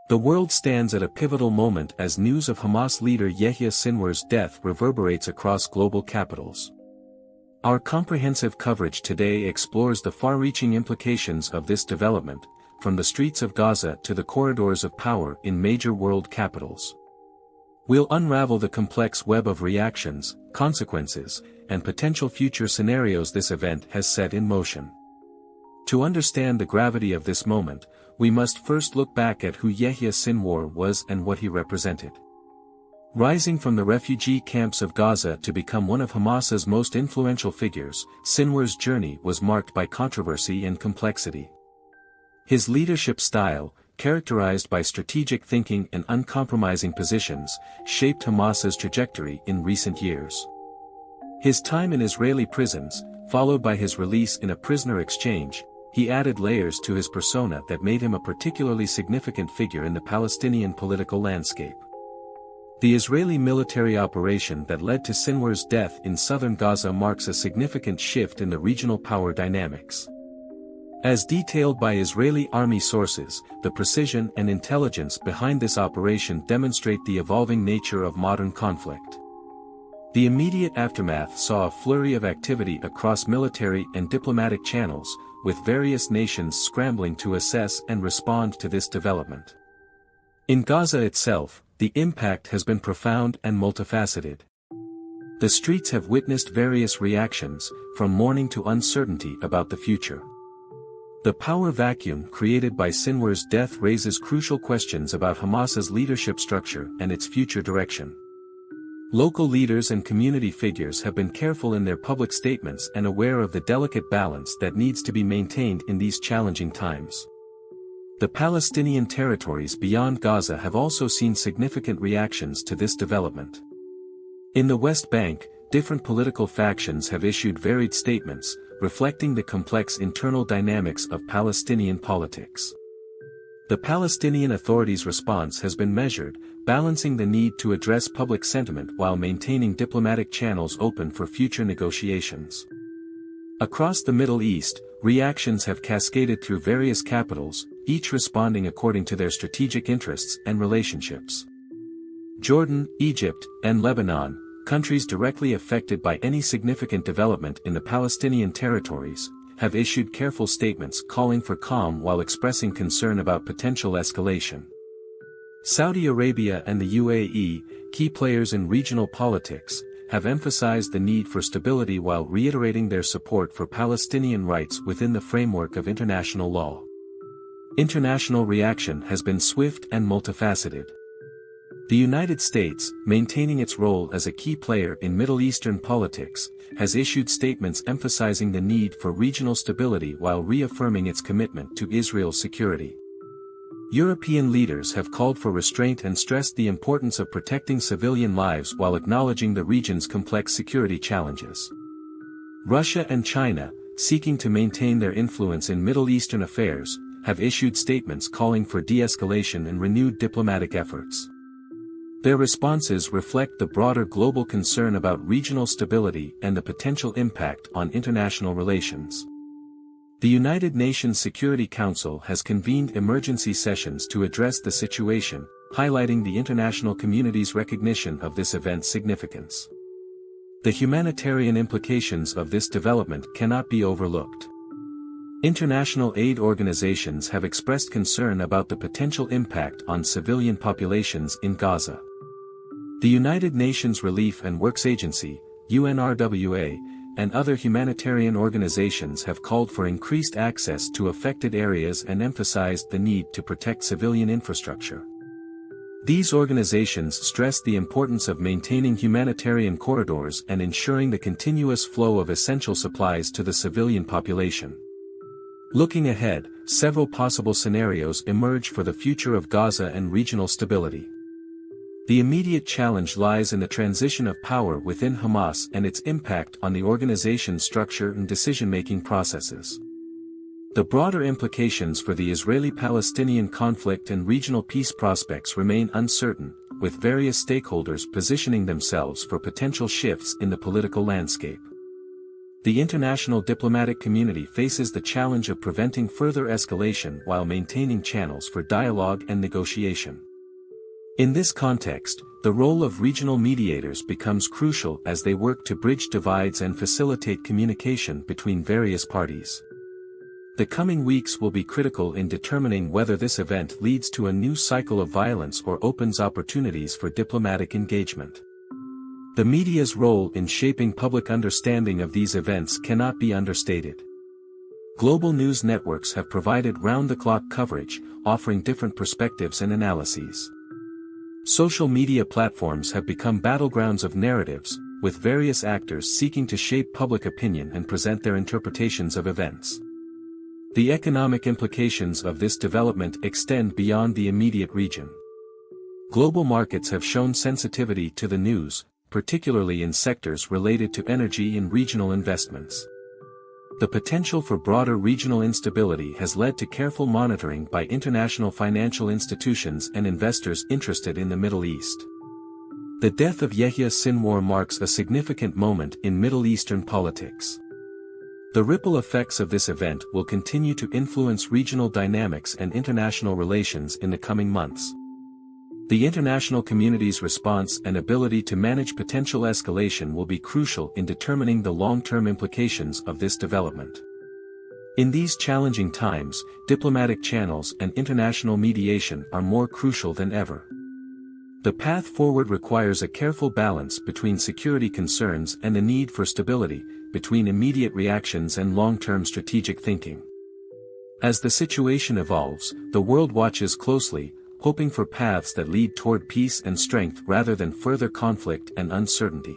The world stands at a pivotal moment as news of Hamas leader Yahya Sinwar's death reverberates across global capitals. Our comprehensive coverage today explores the far-reaching implications of this development, from the streets of Gaza to the corridors of power in major world capitals. We'll unravel the complex web of reactions, consequences, and potential future scenarios this event has set in motion. To understand the gravity of this moment, we must first look back at who Yahya Sinwar was and what he represented. Rising from the refugee camps of Gaza to become one of Hamas's most influential figures, Sinwar's journey was marked by controversy and complexity. His leadership style, characterized by strategic thinking and uncompromising positions, shaped Hamas's trajectory in recent years. His time in Israeli prisons, followed by his release in a prisoner exchange, he added layers to his persona that made him a particularly significant figure in the Palestinian political landscape. The Israeli military operation that led to Sinwar's death in southern Gaza marks a significant shift in the regional power dynamics. As detailed by Israeli army sources, the precision and intelligence behind this operation demonstrate the evolving nature of modern conflict. The immediate aftermath saw a flurry of activity across military and diplomatic channels, with various nations scrambling to assess and respond to this development. In Gaza itself, the impact has been profound and multifaceted. The streets have witnessed various reactions, from mourning to uncertainty about the future. The power vacuum created by Sinwar's death raises crucial questions about Hamas's leadership structure and its future direction. Local leaders and community figures have been careful in their public statements and aware of the delicate balance that needs to be maintained in these challenging times. The Palestinian territories beyond Gaza have also seen significant reactions to this development. In the West Bank, different political factions have issued varied statements, reflecting the complex internal dynamics of Palestinian politics. The Palestinian Authority's response has been measured, balancing the need to address public sentiment while maintaining diplomatic channels open for future negotiations. Across the Middle East, reactions have cascaded through various capitals, each responding according to their strategic interests and relationships. Jordan, Egypt, and Lebanon, countries directly affected by any significant development in the Palestinian territories, have issued careful statements calling for calm while expressing concern about potential escalation. Saudi Arabia and the UAE, key players in regional politics, have emphasized the need for stability while reiterating their support for Palestinian rights within the framework of international law. International reaction has been swift and multifaceted. The United States, maintaining its role as a key player in Middle Eastern politics, has issued statements emphasizing the need for regional stability while reaffirming its commitment to Israel's security. European leaders have called for restraint and stressed the importance of protecting civilian lives while acknowledging the region's complex security challenges. Russia and China, seeking to maintain their influence in Middle Eastern affairs, have issued statements calling for de-escalation and renewed diplomatic efforts. Their responses reflect the broader global concern about regional stability and the potential impact on international relations. The United Nations Security Council has convened emergency sessions to address the situation, highlighting the international community's recognition of this event's significance. The humanitarian implications of this development cannot be overlooked. International aid organizations have expressed concern about the potential impact on civilian populations in Gaza. The United Nations Relief and Works Agency, UNRWA, and other humanitarian organizations have called for increased access to affected areas and emphasized the need to protect civilian infrastructure. These organizations stress the importance of maintaining humanitarian corridors and ensuring the continuous flow of essential supplies to the civilian population. Looking ahead, several possible scenarios emerge for the future of Gaza and regional stability. The immediate challenge lies in the transition of power within Hamas and its impact on the organization's structure and decision-making processes. The broader implications for the Israeli-Palestinian conflict and regional peace prospects remain uncertain, with various stakeholders positioning themselves for potential shifts in the political landscape. The international diplomatic community faces the challenge of preventing further escalation while maintaining channels for dialogue and negotiation. In this context, the role of regional mediators becomes crucial as they work to bridge divides and facilitate communication between various parties. The coming weeks will be critical in determining whether this event leads to a new cycle of violence or opens opportunities for diplomatic engagement. The media's role in shaping public understanding of these events cannot be understated. Global news networks have provided round-the-clock coverage, offering different perspectives and analyses. Social media platforms have become battlegrounds of narratives, with various actors seeking to shape public opinion and present their interpretations of events. The economic implications of this development extend beyond the immediate region. Global markets have shown sensitivity to the news, particularly in sectors related to energy and regional investments. The potential for broader regional instability has led to careful monitoring by international financial institutions and investors interested in the Middle East. The death of Yahya Sinwar marks a significant moment in Middle Eastern politics. The ripple effects of this event will continue to influence regional dynamics and international relations in the coming months. The international community's response and ability to manage potential escalation will be crucial in determining the long-term implications of this development. In these challenging times, diplomatic channels and international mediation are more crucial than ever. The path forward requires a careful balance between security concerns and the need for stability, between immediate reactions and long-term strategic thinking. As the situation evolves, the world watches closely, hoping for paths that lead toward peace and strength rather than further conflict and uncertainty.